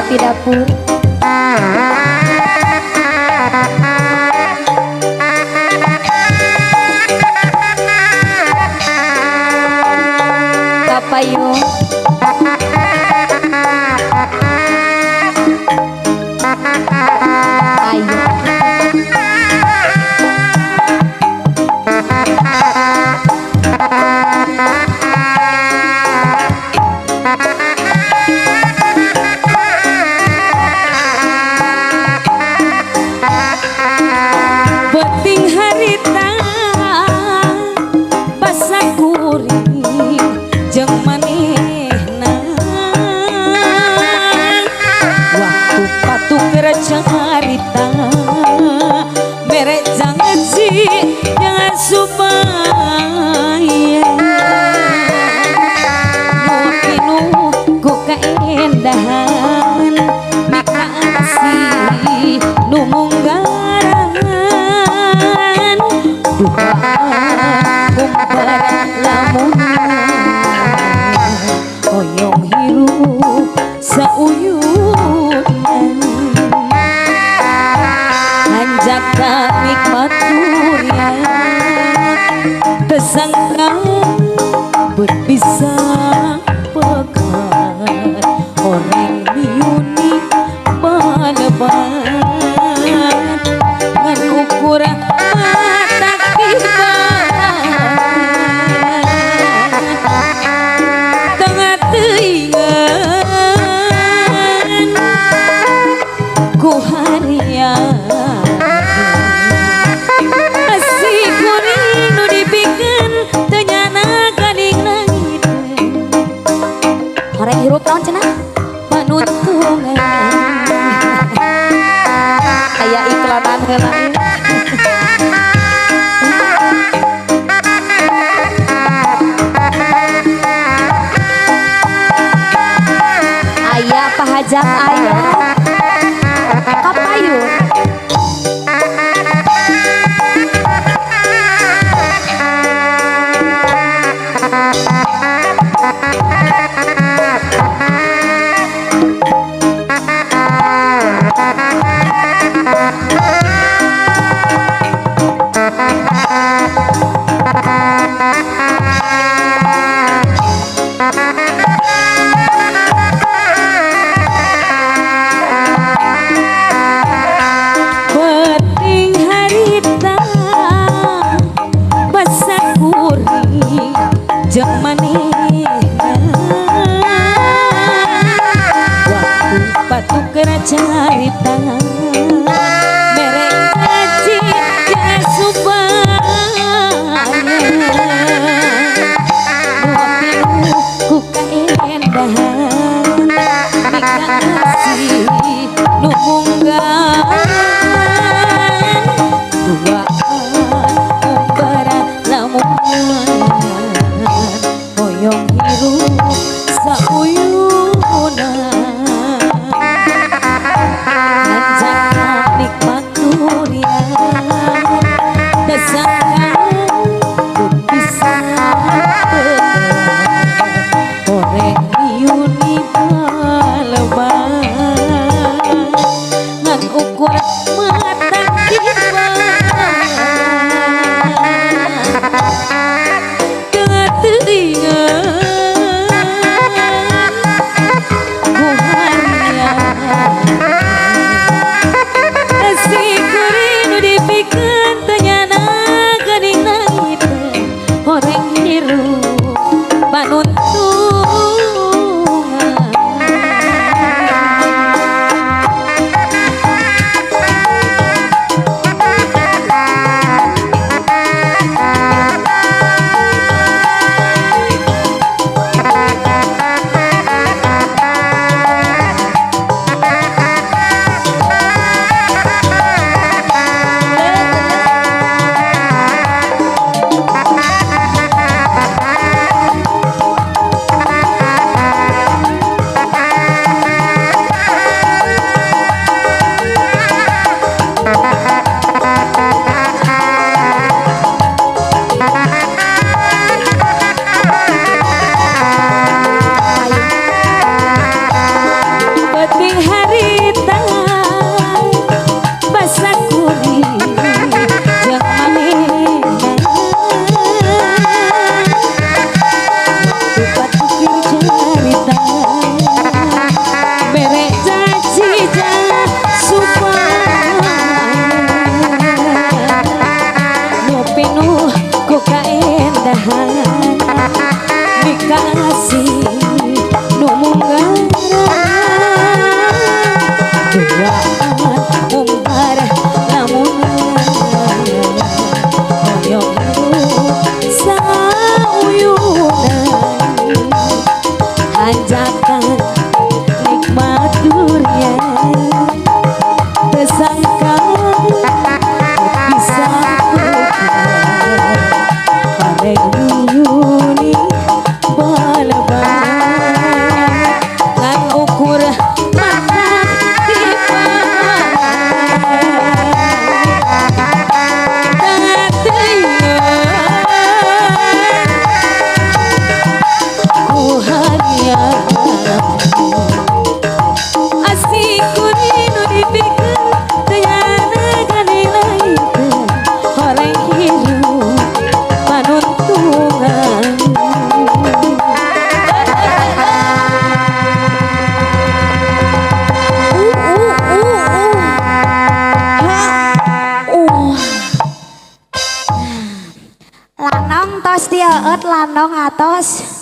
abdi dapur. Kapayung ayo penting harita basa kuring jeung manehna waktu patuk carita mere jangan sih jangan supaya nu ku kaendahan mika asih nu munggaran duha kumpar lamun hoyong hirup sauyunan hanjaka nikmat durian tersangka berbisa pekan orang miuni baleban ngan ukuran mata tiba tengah teingan ku harian asih kuring nu dipikeun teu nyana gading langit horeng hirup naon cenah panuntungan aya iklanan heula aya pahajat aya kapayun penting harita basa kuring jeung manehna waktu patuk carita mere ngaji jangan supaya ku kaendahan mika asih nu munggaran duaan umbara lamunan hoyong hirup sauyunan manjakan nikmat durian tersangka bisa pareng yuni balaban ngan ukur mata tiba Lanong tos dia lanong atos.